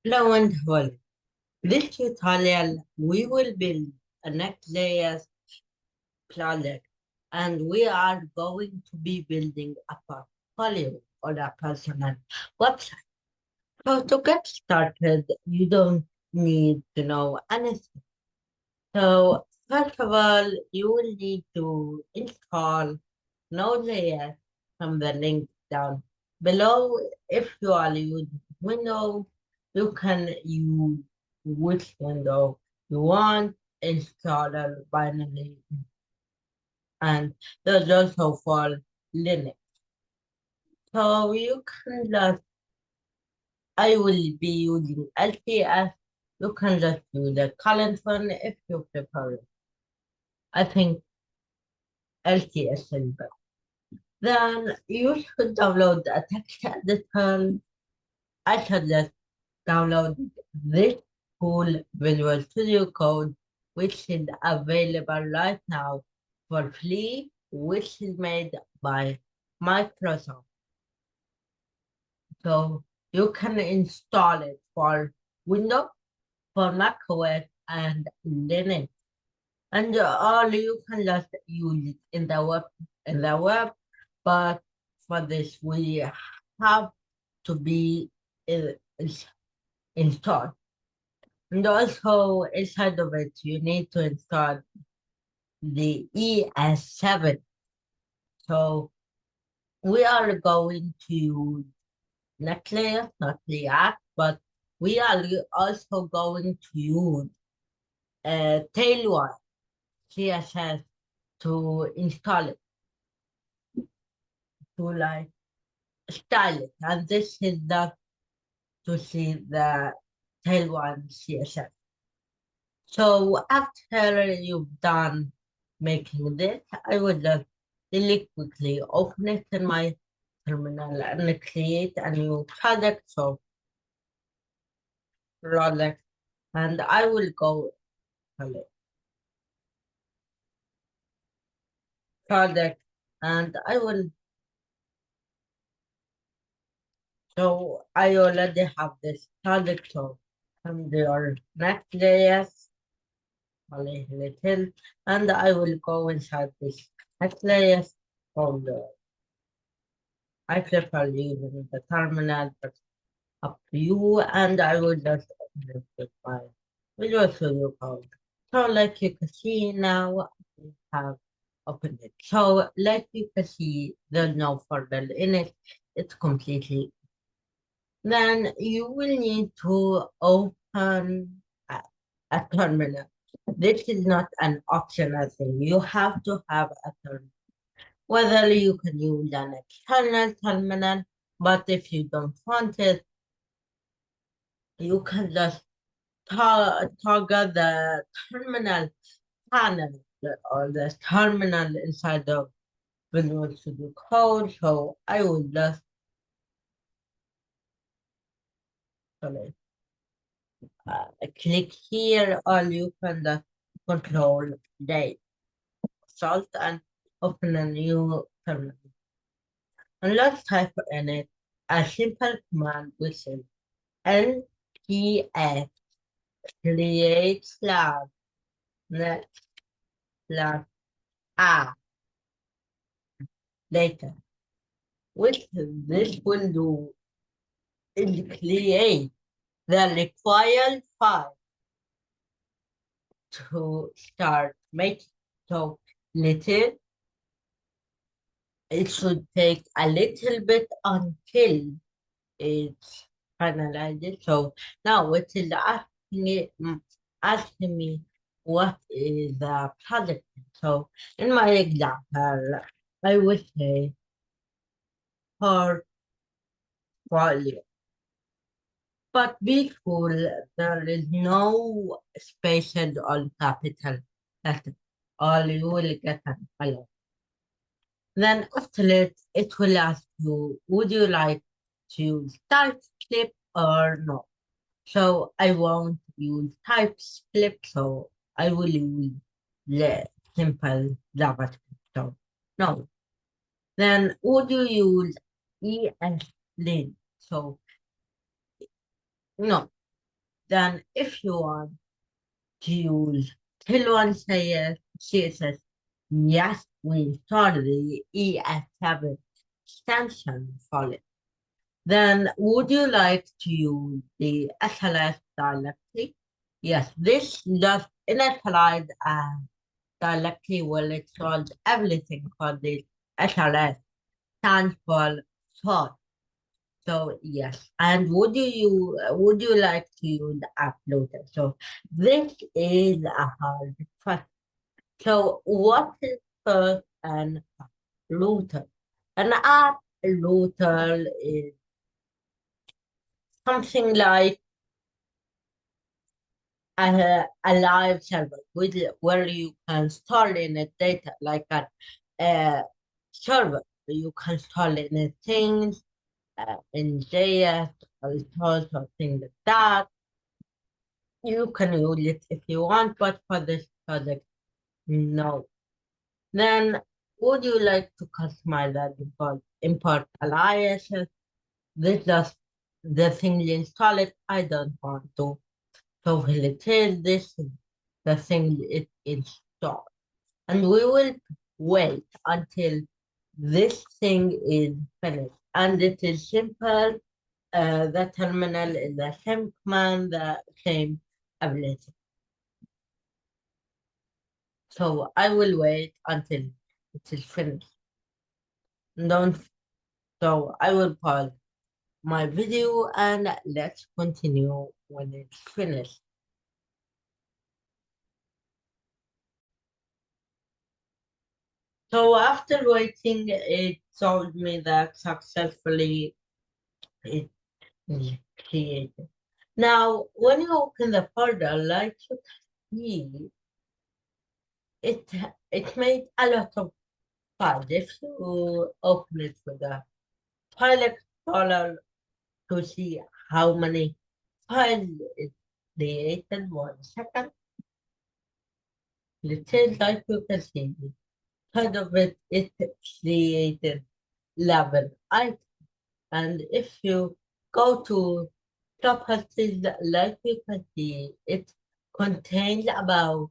Hello and welcome. This tutorial we will build a necklace project and we are going to be building a portfolio or a personal website. So to get started, you don't need to know anything. So first of all, you will need to install Node.js from the link down below. If you are using Windows, you can use which window you want, install a binary, and there's also for Linux. So you can just, I will be using LTS. You can just use the current one if you prefer it. I think LTS is better. Then you should download a text editor. I suggest download this cool Visual Studio Code, which is available right now for free, which is made by Microsoft. So you can install it for Windows, for macOS, and Linux. And all you can just use it in the web, but for this we have to be uh, installed. And also inside of it, you need to install the ES7. So we are going to use Necklace, not React, but we are also going to use tailwind CSS to install it, to like style it. And this is not to see the tailwind CSS. So after you've done making this, I would just really quickly open it in my terminal and create a new project. So project, and I will go select project, and I will. So I already have this project. So from your Next.js, only little, and I will go inside this Next.js folder. I prefer using the terminal, but up to you, and I will just open it with my Visual Studio Code. So like you can see now, we have opened it. So like you can see, there's no folder in it. It's completely. Then you will need to open a terminal. This is not an optional thing. You have to have a terminal. Whether you can use an external terminal, but if you don't want it, you can just toggle the terminal panel or the terminal inside the Visual Studio Code. So I will just sorry, click here, or you can just control the result and open a new terminal. And let's type in it a simple command which is npx create slash net slash a data, which this will do is create the required file to start making. So little, it should take a little bit until it's finalized. So now it is asking me what is the project. So in my example, I would say portfolio. But be cool, there is no spaces on capital letter. All you will get an alert. Then after it will ask you, would you like to TypeScript or no? So I won't use TypeScript, so I will use the simple JavaScript. So no. Then would you use ESLint? So no. Then if you want to use tailwind CSS, yes, we installed the ES7 extension for it. Then would you like to use the SLS directly? Yes, this does initialize directly will install everything for the SLS stands for short. So yes, and would you like to use the app loader? So this is a hard question. So what is first an app loader? An app loader is something like a live server with where you can store in a data like a server. You can store in a things in JS or stores or things like that. You can use it if you want, but for this project, no. Then would you like to customize that import aliases? This does the thing you install it. I don't want to. So will it is this is the thing it installed. And we will wait until this thing is finished. And it is simple. The terminal is the same command, the same ability. So I will wait until it is finished. Don't, so I will pause my video and let's continue when it's finished. So after waiting, it told me that successfully it is created. Now, when you open the folder, like you can see, it it made a lot of files. If you open it with a file explorer to see how many files it created, 1 second, it is like you can see, part of it created 11 items. And if you go to properties, like you can see, it contains about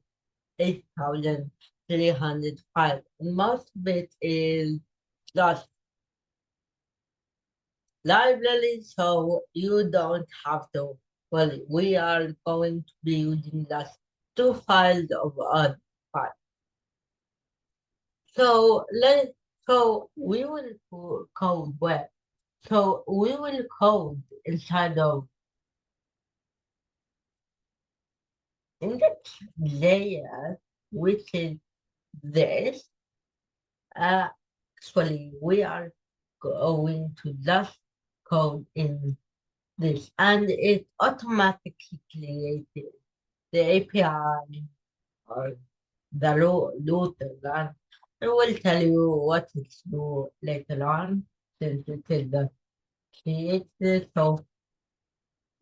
8,305. Most of it is just library, so you don't have to. Well, we are going to be using just 2 files of our file. So we will code web. So we will code inside of index layer, which is this. Uh, Actually, we are going to just code in this, and it automatically created the API or the router. And I will tell you what it's do later on, since it is the created. So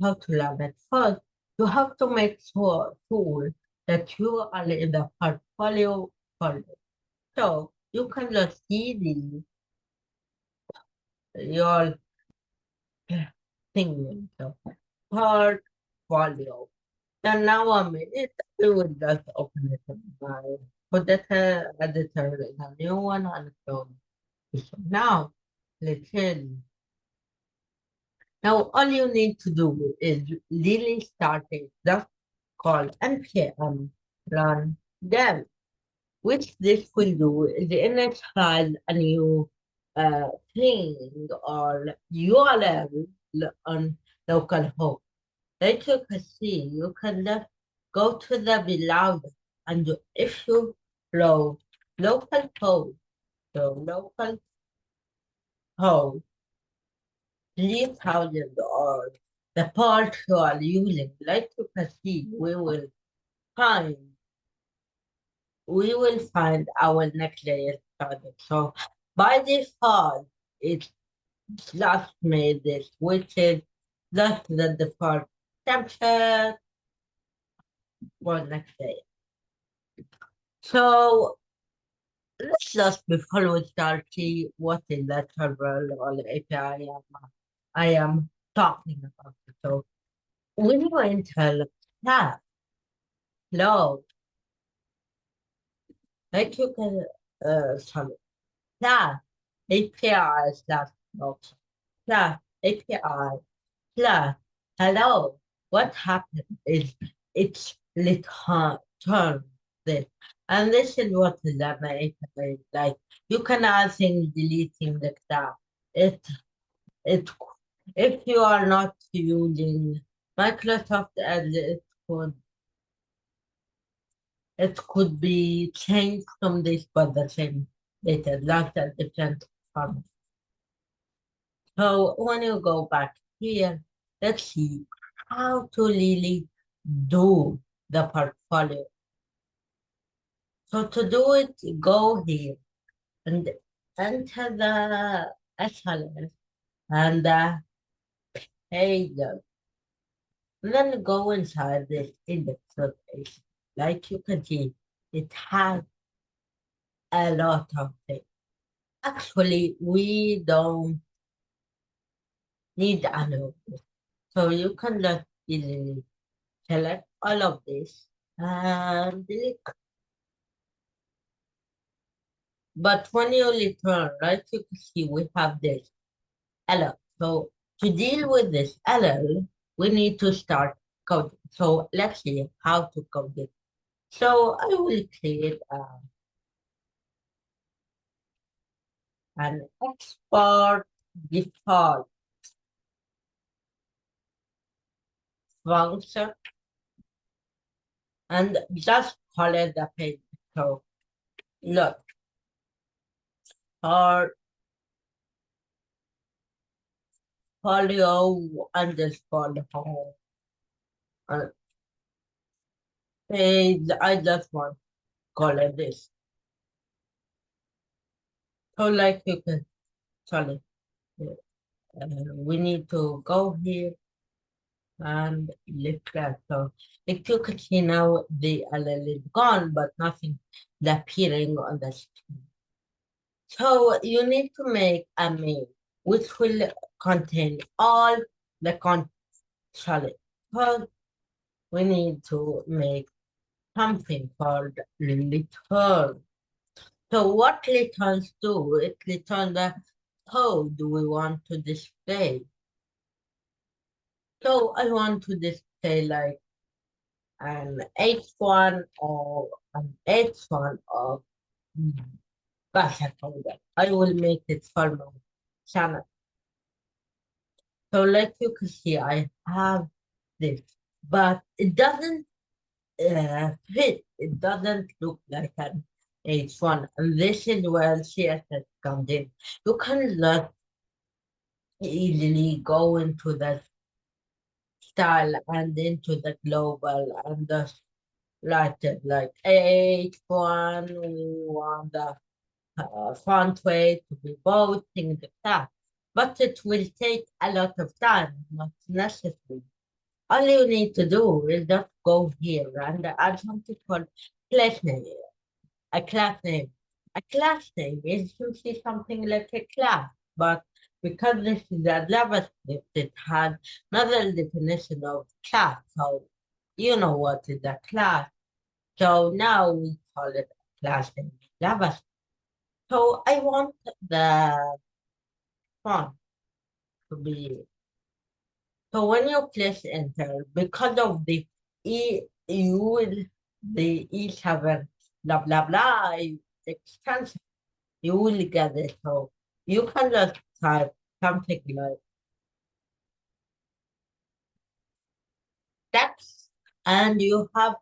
how to learn it first, you have to make sure that you are in the portfolio folder. So you can just see your thing. So portfolio. And now a minute, we will just open it up by put that editor in a new one on Chrome. So now, let's see. Now all you need to do is really start it. Just call npm run dev, which this will do is initialize a new thing or URL on localhost. Like you can see, you can just go to the below and if you row localhost, so localhost 3,000 or the part you are using, like you can see, find we will find our next layer project. So by default, it just made this, which is just the default template for next layer. So let's just before we start see what is that server or the API I am talking about. So when you enter class, flow, like you can, sorry, class, API slash notes, class, API, class, hello. What happened is it's turn this. And this is what is amazing. Like you can add things deleting the class. It it if you are not using Microsoft Edge, it could be changed from this but the same data, not a different form. So when you go back here, let's see how to really do the portfolio. So to do it, go here and enter the SLS and the page. Then go inside this index rotation. Like you can see, it has a lot of things. Actually, we don't need any of this. So you can just easily select all of this and delete. But when you return, right, you can see we have this error. So to deal with this error, we need to start coding. So let's see how to code it. So I will create an export default function and just call it the page. So look, or folio underscore home uh, page. I just want to call it this. So like you can, sorry, we need to go here and lift that. So like you can see now the LL is gone, but nothing is appearing on the screen. So you need to make a mail which will contain all the content. Sorry. First, we need to make something called return. So what returns do? It returns the code we want to display. So I want to display like an H1 or an H1 of Basha folder. I will make it for my channel. So like you can see, I have this, but it doesn't fit. It doesn't look like an H1. And this is where CSS comes in. You can not easily go into the style and into the global and just write it like H1. We want the font weight to be both, things like that. But it will take a lot of time, not necessary. All you need to do is just go here and add something called class name. A class name. A class name is usually something like a class, but because this is a JavaScript, it has another definition of class. So you know what is a class. So now we call it a class name in JavaScript. So I want the font to be. So when you press enter, because of the you will the E7 blah blah blah extension, you will get it. So you can just type something like text and you have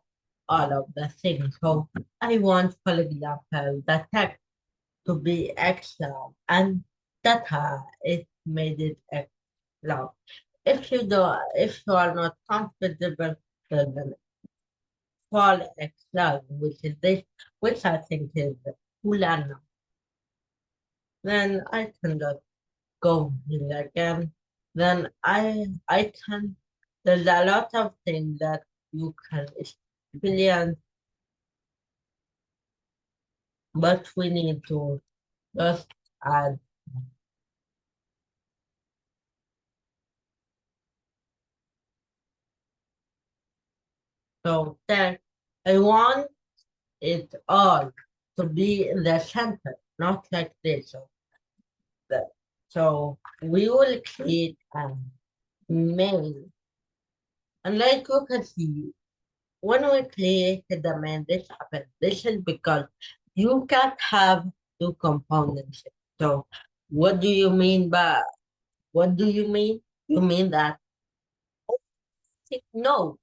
all of the things. So I want, for example, the text to be extra and data it made it extra. If you are not comfortable with the fall extra, which is this, which I think is Hulana, then I can just go here again. Then I can there's a lot of things that you can experience, but we need to just add. So then I want it all to be in the center, not like this. So we will create a main. And like you can see, when we create the main, this happens. This is because you can't have two components. So what do you mean by what do you mean? You mean that no,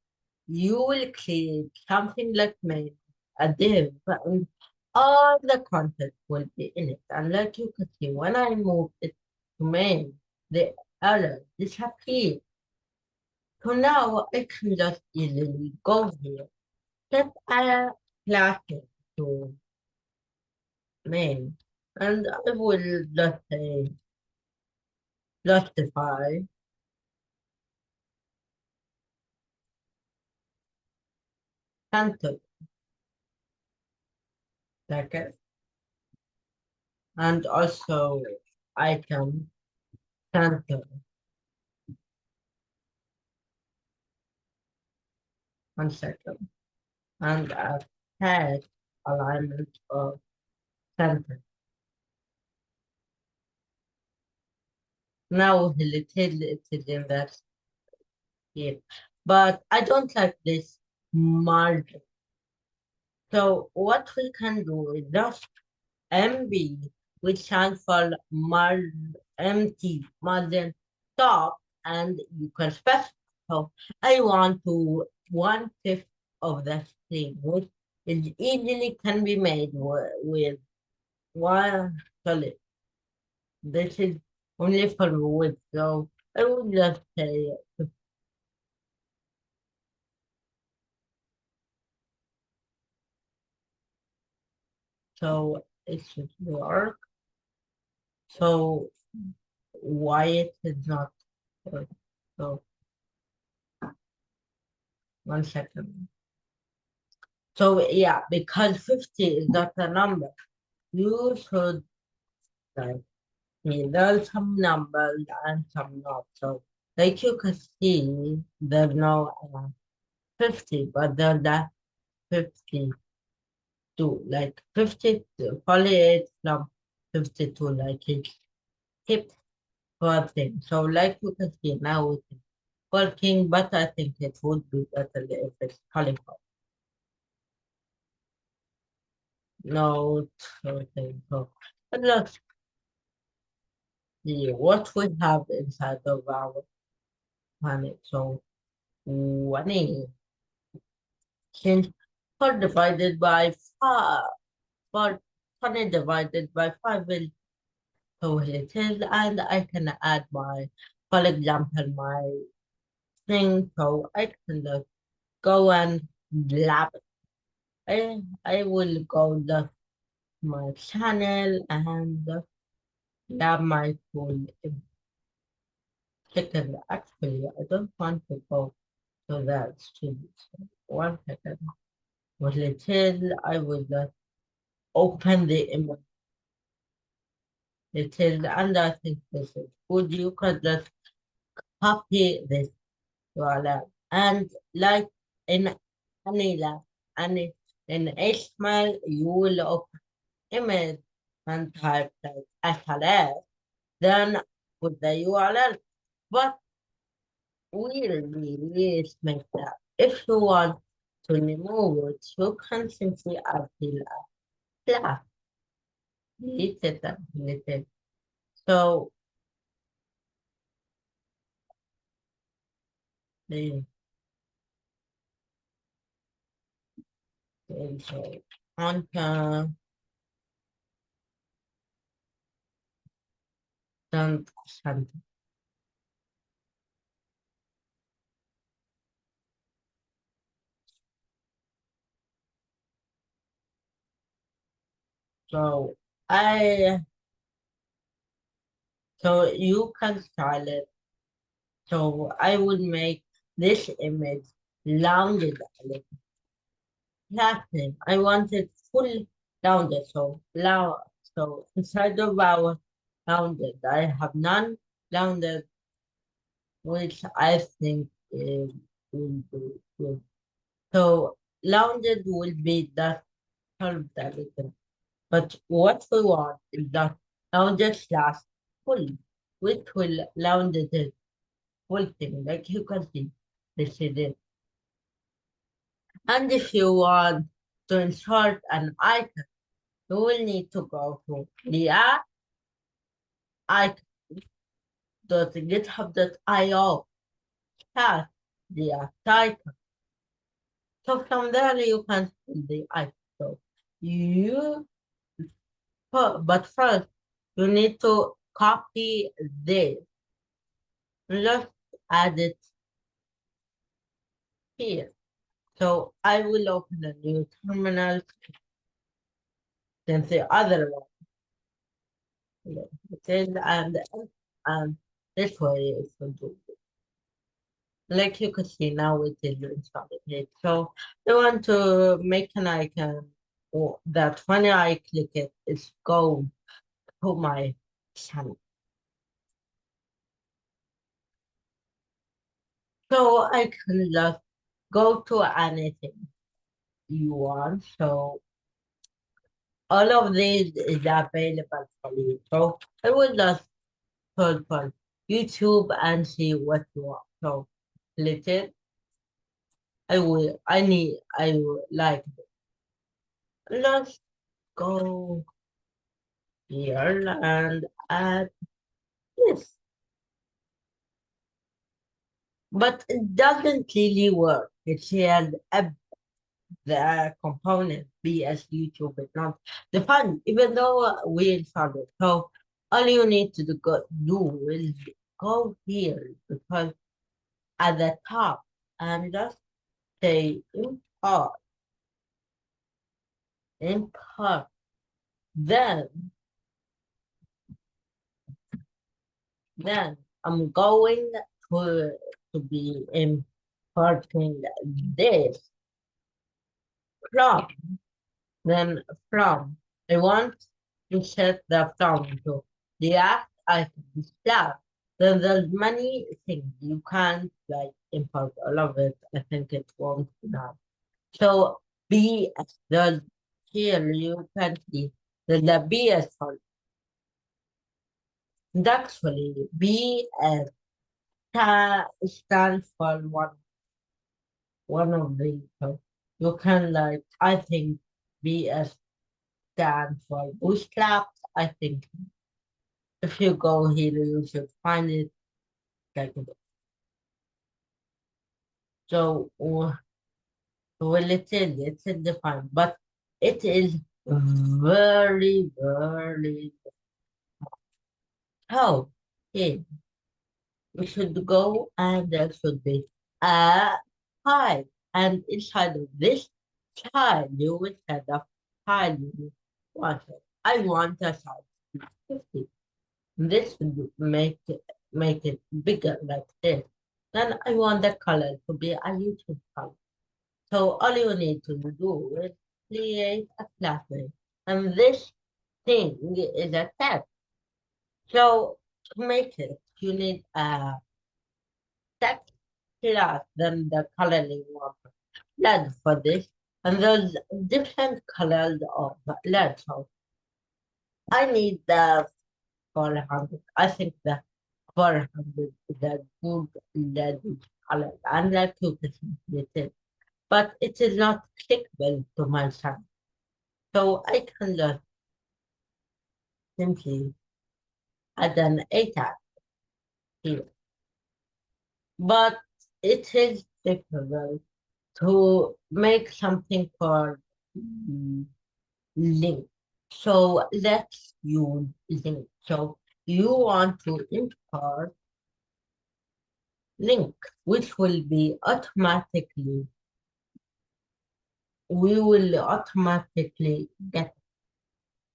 you will create something like main, a div, and all the content will be in it. And like you can see, when I move it to main, the error disappears. So now I can just easily go here, set a class to main, and I will just say justify center second, and also item center 1 second, and a tag alignment of center. Now the little it is in that here, but I don't like this margin. So what we can do is just MB, which stands for empty margin top, and you can specify. So I want to 1/5 of the string, which is easily can be made with one solid. This is only for width, so I would just say so it should work. So why it is not work? So 1 second. So yeah, because 50 is not a number, you should like there's some numbers and some not. So like you can see, there's no 50, but there's that 52. Like 50, 48 from 52, like it keeps working. So like you can see now it's working, but I think it would be better if it's calling for no something. So but let's see what we have inside of our planet. So 20 since 4 divided by 5, 4, 20 divided by 5 will so it is, and I can add my, for example, my thing, so I can just go and lab it. I will go to my channel and lab my tool in second. Actually, I don't want to go to that studio. So 1 second. What it is, I will just open the image. It is, and I think this is good. You can just copy this URL. And like in any lab, any in HTML, you will open image and type like SLS, then put the URL. But we really make that. If you want to remove it, you can simply add the class, delete it and delete it. So the so content and something. So I so you can style it. So I would make this image rounded a little. Nothing. I want it full rounded. So so inside of our rounded, I have none rounded, which I think is will be good. So rounded will be that curved a little. But what we want is that rounded slash full, which will rounded it full thing, like you can see. This is it. And if you want to insert an icon, you will need to go to the icon.github.io slash the icon. So from there you can see the icon. So you, but first you need to copy this. Let's add it here. So I will open a new terminal since the other one. It is and this way it will do. Like you can see now it is installed it. So I want to make an icon that when I click it, it's go to my channel. So I can just go to anything you want. So all of these is available for you. So I will just search for YouTube and see what you want. So click it. I will like it. Let's go here and add this. But it doesn't really work. It shared the component be as YouTube is not defined, even though we installed it. So all you need to do is go here because at the top and just say import. Then then I'm going to be importing this from. Then from, I want to set the from to the act icon slash. Then there's many things you can't like import all of it. I think it won't now. So BS, there's here you can see the BS for actually BS stands for one of the so you can like I think BS stand for bootstrap. I think if you go here, you should find it like so. Well, it's defined, but it is very how okay. We should go and there should be a file, and inside of this file, you will set the file you want. I want a size 50. This would make it bigger like this. Then I want the color to be a YouTube color. So all you need to do is create a class name. And this thing is a text. So to make it, you need a text class, then the coloring of lead for this. And there's different colors of lead. So I need the 400. I think the 400 is a good lead color. And like you can see it, but it is not clickable to my son. So I can just simply add an A tag here. But it is difficult to make something called link. So let's use link. So you want to import link, which will be automatically, we will automatically get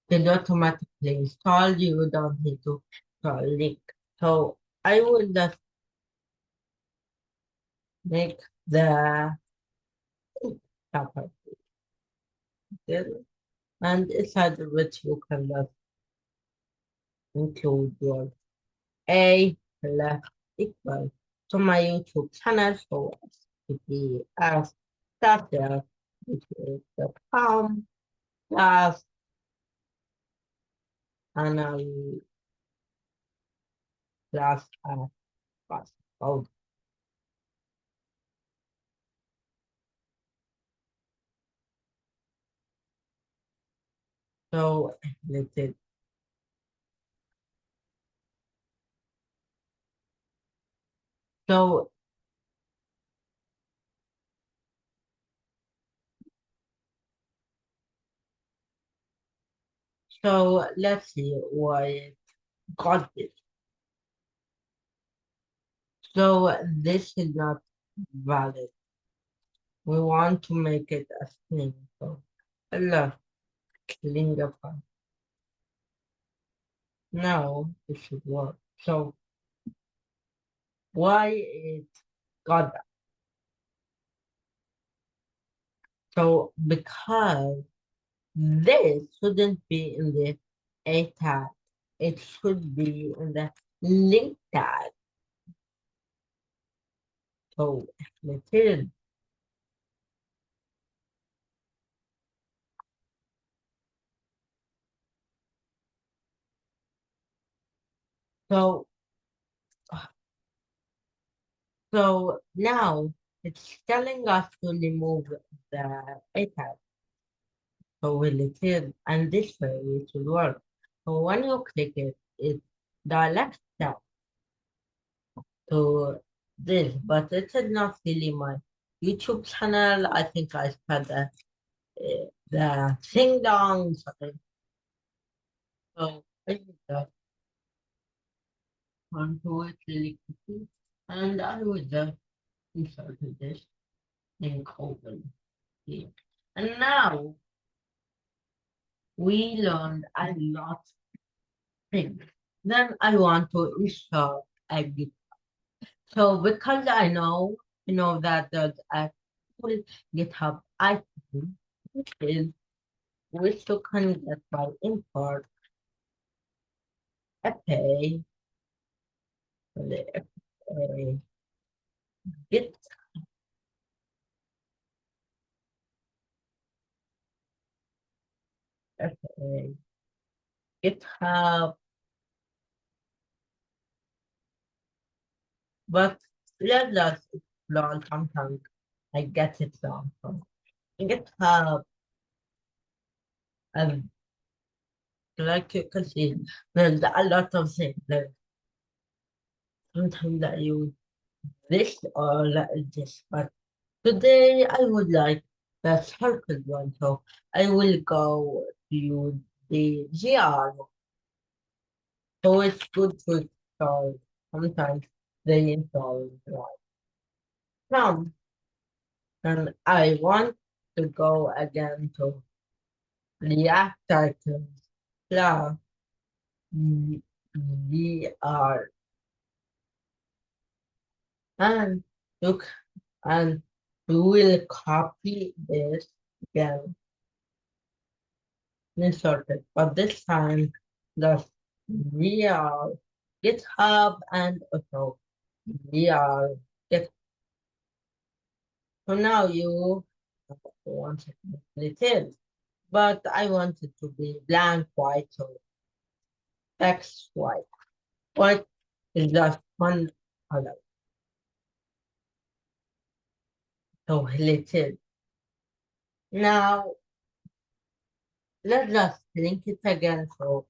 it automatically installed. You don't need to install link. So I will just make the property there, and inside of which you can just include your a plus equal to my YouTube channel so as to be asked. such as which is the palm, glass, anal, glass, and glass. Oh, so let's say, so so let's see why it got this. So this is not valid. We want to make it a thing. So Allah, clean up. Now it should work. So why it got that? So because this shouldn't be in the A tag. It should be in the link tag. So material. So so now it's telling us to remove the A tag. So will it is, and this way it will work. So when you click it, it directs that to this, but it is not really my YouTube channel. I think I spelled the thing down. So I think that onto it really quickly, and I would just insert this link over here. And now we learned a lot of things. Then I want to insert a Git. So because I know that there's a full GitHub item, which is which you can get by import a pay the a git a GitHub, but let's just explore sometimes I get it wrong. So GitHub, and like you can see, there's a lot of things. Like sometimes I use this or like this, but today I would like the circle one, so I will go to use the GR. So it's good to install. Sometimes they install right now, and I want to go again to React items plus VR and look and we will copy this again insert it, but this time the VR GitHub and also VR Git. So now you want it is, but I want it to be blank white, so text white. White is just one color. So it is. Now let's just link it again. So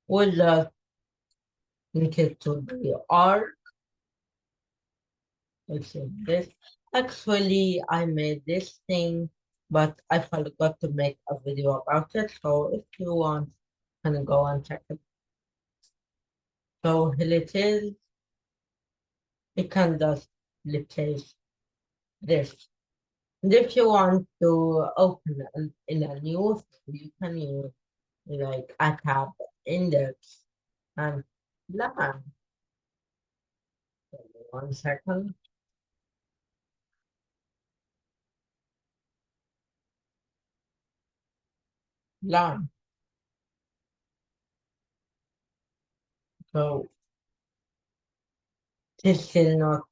we'll just link it to the R. Let's see this. Actually, I made this thing, but I forgot to make a video about it. So if you want, can go and check it. So here it is. You can just replace this. And if you want to open in a new, you can use like a tab index and line. 1 second, line. So this is not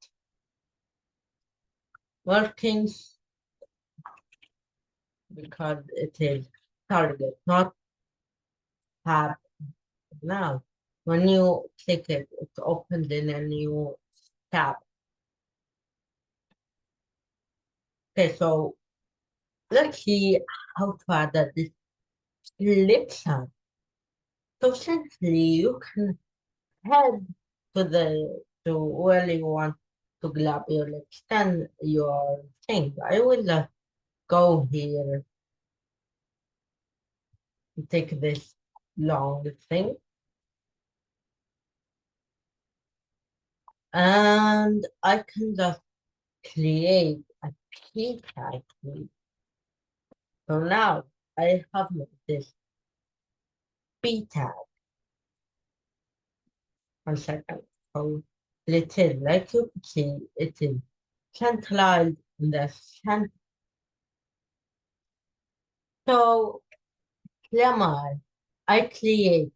working because it is target, not tab now. When you click it, it opens in a new tab. Okay, so let's see how to add this flip side. So essentially, you can head to where you want to grab your extend your thing. I will just go here and take this long thing and I can just create a key tag. So now I have this p tag. 1 second. So it is like you can see it is centralized in the center. So Lemma, I created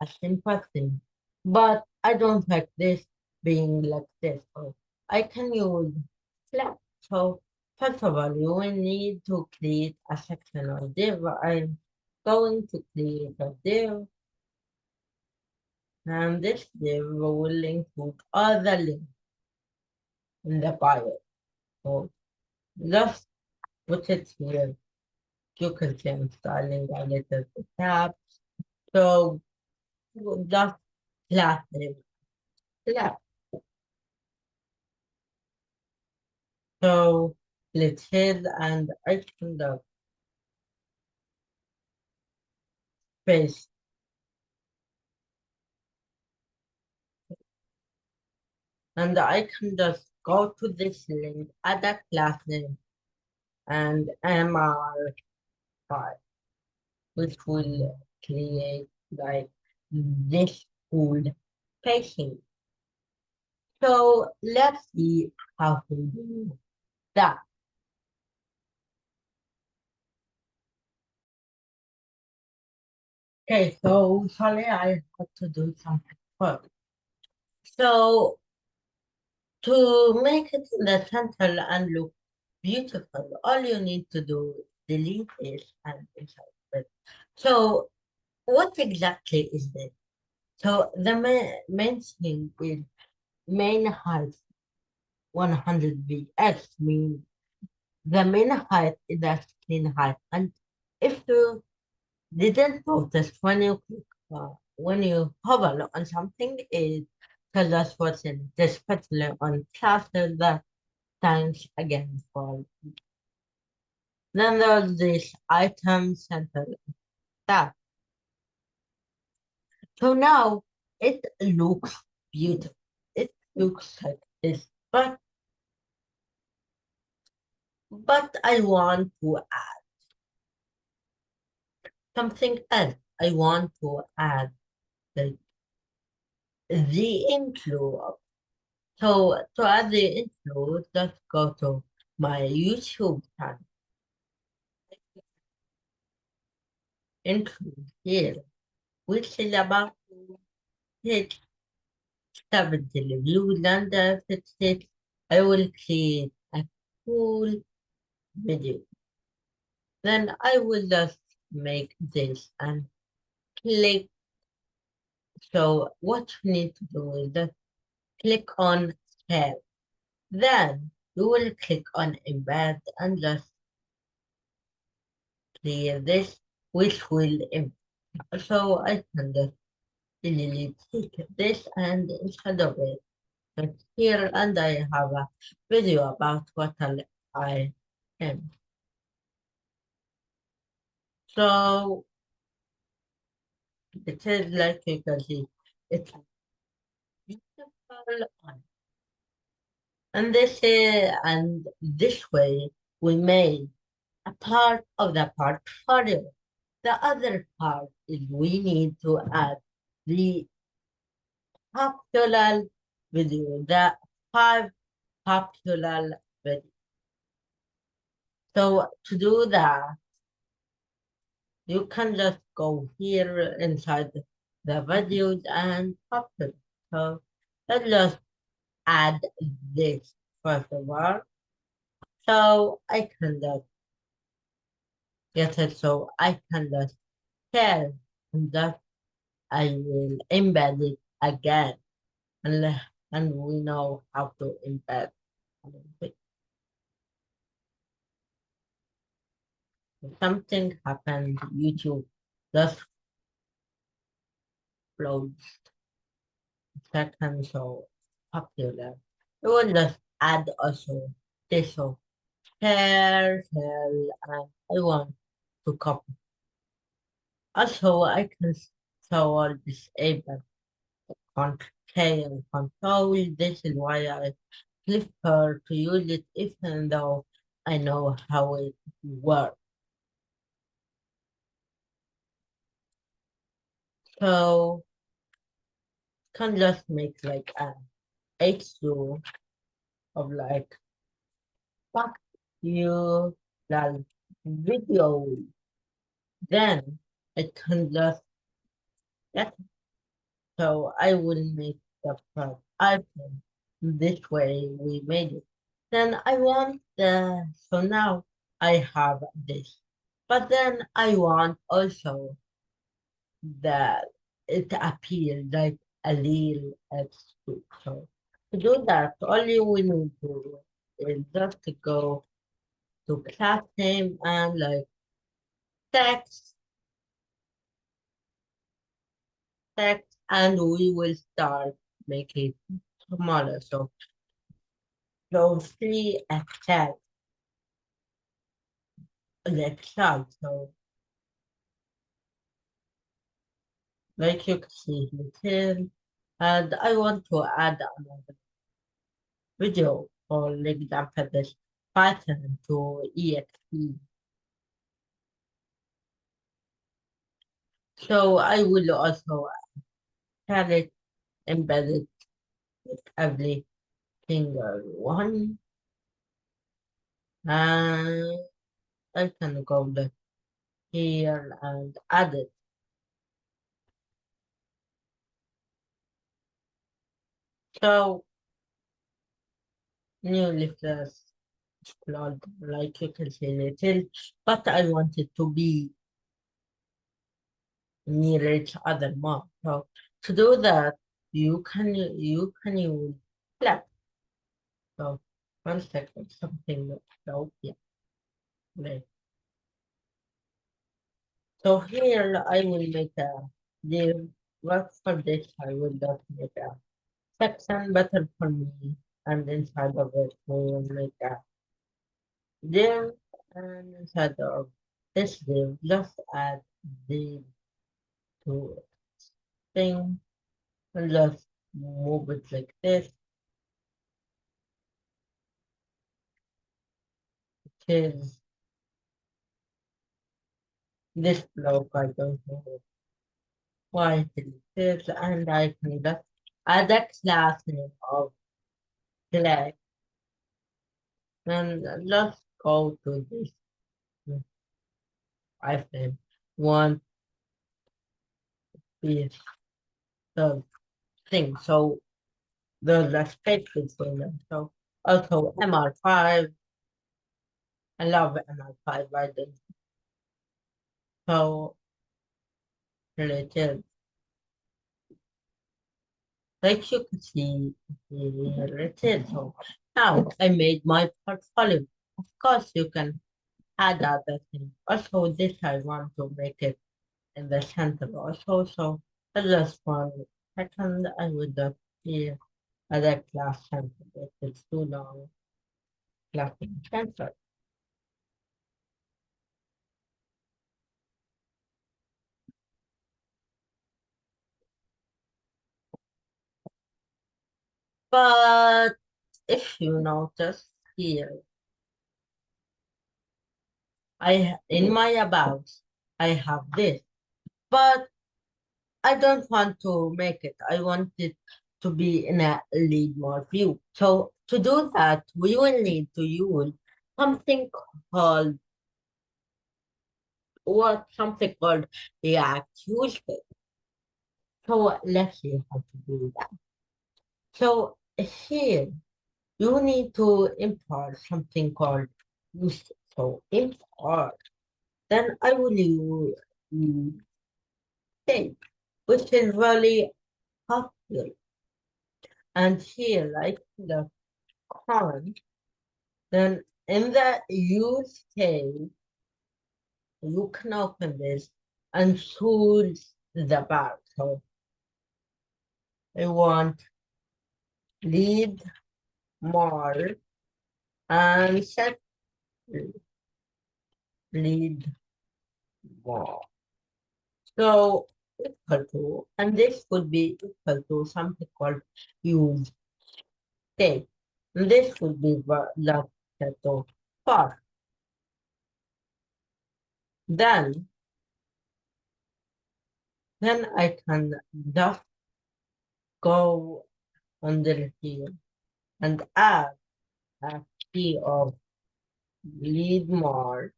a simple thing, but I don't like this being like this. So I can use flat. So first of all, you will need to create a section or div. I'm going to create a div, and this div will include all the links in the bio. So just put it here. You can see I'm styling a little tab. So just flat name. Flat. So let's hit and I can the space and I can just go to this link, add a class name and MR5, which will create like this cool spacing. So let's see how to do that. Okay, so sorry I had to do something first. So to make it in the center and look beautiful, all you need to do is delete this and insert it. So what exactly is this? So the main thing is main height 100 VX means the main height is the screen height. And if you didn't notice when you hover on something, it tells us what's in this particular on classes that times again for then there's this item center tab. So now it looks beautiful. It looks like this, but I want to add something else. I want to add the, the include. So to add the include, let's go to my YouTube channel. Include here, which is about to hit 70 views, and if it hits, I will create a cool video. Then I will just make this and click. So what you need to do is just click on Save. Then you will click on Embed and just clear this, which will so I can just delete this and instead of it, but here and I have a video about what I am. So it is like you can see, it's beautiful and this way we made a part of the portfolio. The other part is we need to add the popular video, the 5 popular videos. So to do that, you can just go here inside the videos and popular. So let's just add this first of all. So I can just get it so I can just tell that I will embed it again and, and we know how to embed it. Something happened, YouTube just flowed second so popular. It will just add also this so share, and I want to copy. Also I can so disable control control. This is why I prefer to use it even though I know how it works. So can just make like an H2 of like fuck you like video. Then I can just get so I will make the first item. This way we made it. Then I want the so now I have this. But then I want also that it appears like a little extra. So to do that, all you will need to do is just to go to class name and like text, text, and we will start making smaller. So see a chat, like chat. So like you can see here, and I want to add another video for example this Python to exe. So I will also have it embedded with every single one. And I can go back here and add it. So new leaflets plot like you can see little, but I want it to be near each other more. So to do that, you can use flap. So one second, something so yeah. Right. So here I will make a div. Work for this I will just make a section better for me, and inside of it we will make a div, and inside of this div just add the to thing and just move it like this. Is this block I don't know why it is this, and I can just add a class name of class and just go to this iframe one piece the thing. So there's a space between them. So also MR5, I love MR5 by the so related. Like you can see related. So now I made my portfolio. Of course you can add other things. Also this I want to make it in the center also. So I just one second I would just here other class center. If it's too long, class center. But if you notice here, in my about I have this, but I don't want to make it. I want it to be in a lead more view. So to do that, we will need to use something called something called React use case. So let's see how to do that. So here You need to import something called use. So import. Then I will use tape, which is really popular. And here, like the current, then in the use tape, you can open this and choose the bar. So I want lead more and set lead more. So equal to, and this would be equal to something called use tape. And this would be the set of bar. Then, then I can just go under here and add a key of lead more.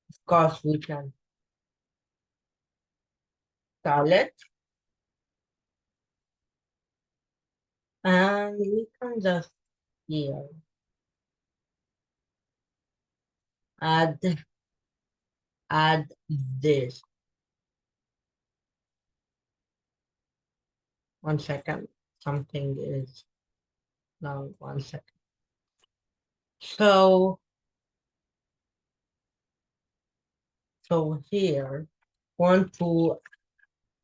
Of course, we can call it and we can just here add add this. 1 second. Something is now 1 second. So here want to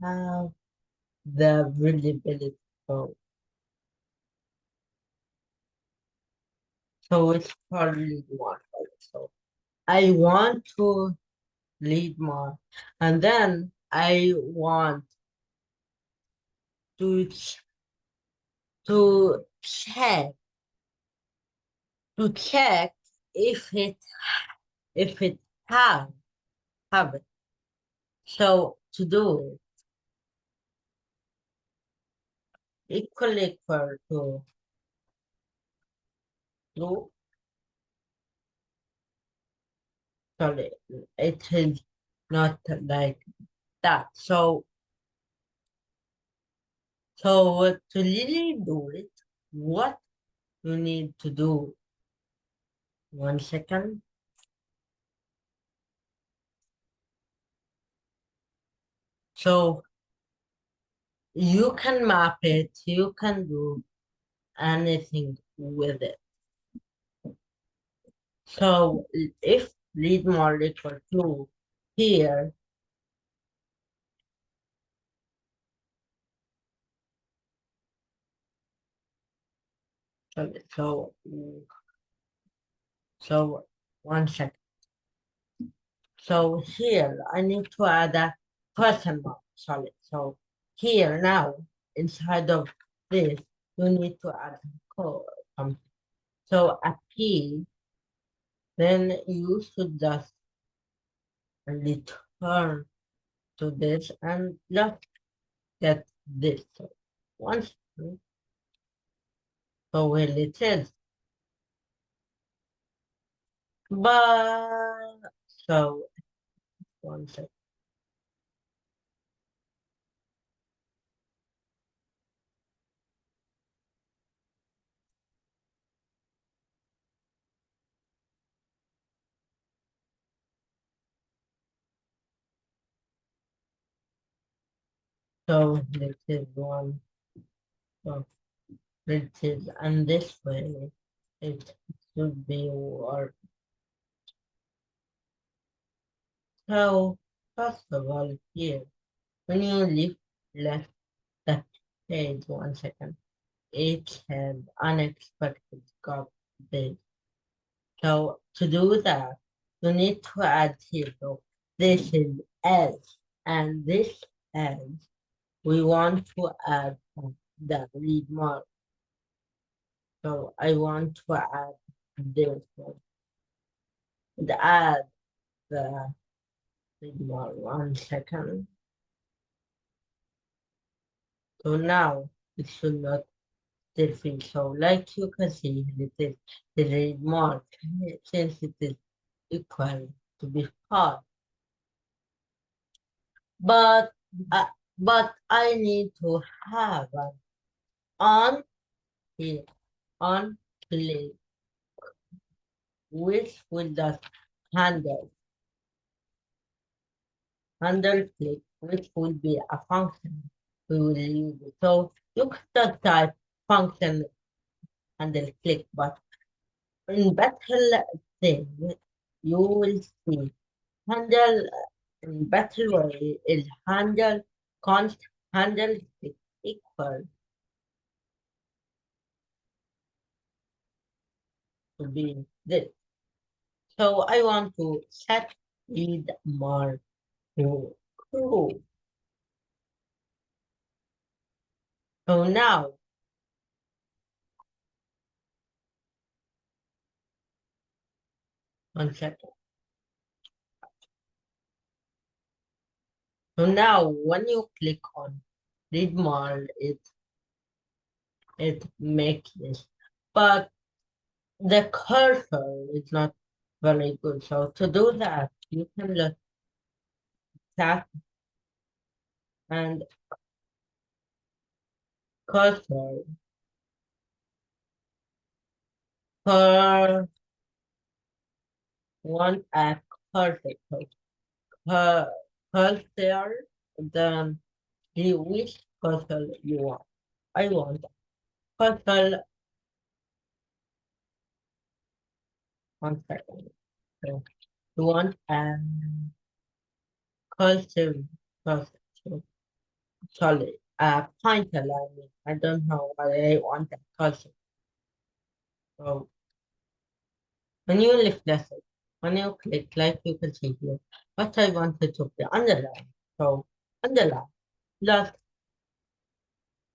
have the visibility. So it's probably one. So I want to lead more. And then I want to to check to check if it have it. So to do it equally equal to true. Sorry, it is not like that. So to really do it, what you need to do? 1 second. So you can map it, you can do anything with it. So if read more equal to here, so so 1 second. So here I need to add a question mark. Sorry. So here now inside of this you need to add code. So a key, then you should just return to this and just get this. So once so well it is. But so 1 second. So this is one. So this is and this way it should be work. So first of all here, when you lift left the page 1 second, it had unexpected garbage. So to do that, you need to add here. So this is else and this else we want to add the read mark. So I want to add this one. And add the read mark 1 second. So now it should not different. So like you can see, it is the read mark since it is equal to be hard. But uh, but I need to have an on here. on click, which will just handle, handle click, which will be a function we will use. So you can just type function handle click, but in battle thing, you will see handle in battle way is handle const handle click equal to be this. So I want to set read more to true. So now, one second. So now when you click on read more, it makes this. But the cursor is not very good. So to do that, you can just tap and cursor per one at cursor. So per cursor, then you which cursor you want. I want cursor, one second. So you want cursive cursor. So, sorry, pointer line. I don't know why I want that cursor. So when you lift this, when you click, like you can see here, what I wanted to be underline. So underline, just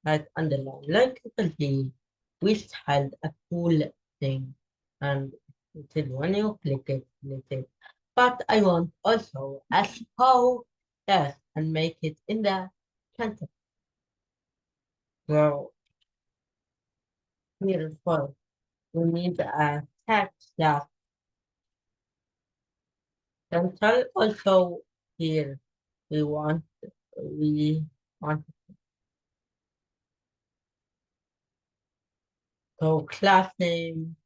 like underline, like you can see, we had a cool thing, and it is when you click it. But I want also a small yes, and make it in the center. So here first, we need a text that center. Also here, we want we want so class name,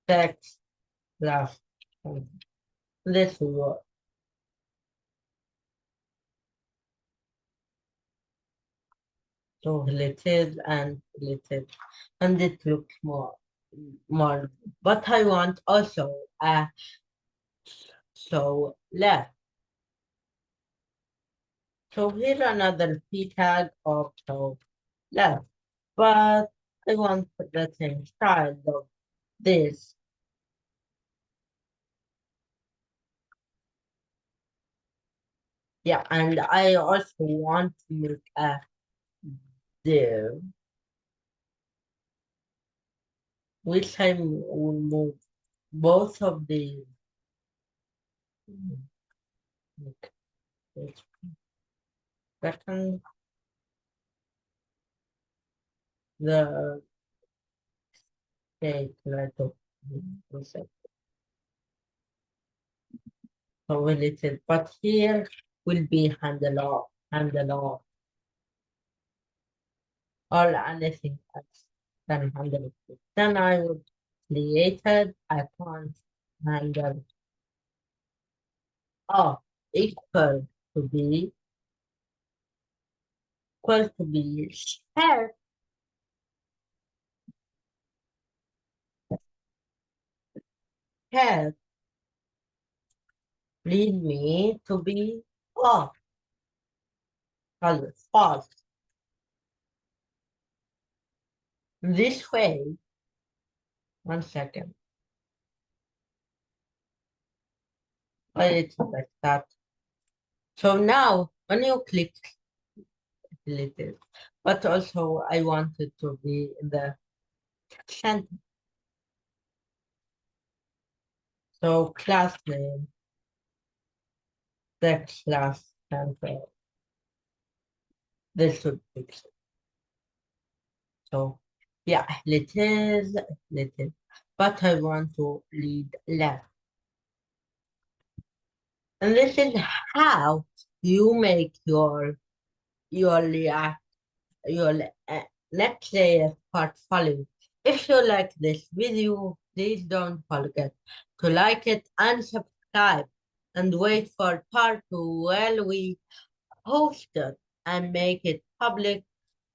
text, class. This will work. So related and related, and it looks more. But I want also so left. So here another p tag of so left, but I want the same style of this. Yeah, and I also want to make a div, which I will move both of these. Okay, second, the okay, let's so related, but here will be handle off, or anything else than handle it. Then I would created icon handle off equal to be share share lead me to be off color false. This way, one second, it's like that. So now when you click deleted, but also I wanted to be in the center. So class name, the class center, this should fix it. So yeah, little, but I want to lead left. And this is how you make your React your next portfolio. If you like this video, please don't forget to like it and subscribe and wait for part 2 while we host it and make it public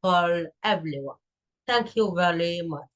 for everyone. Thank you very much.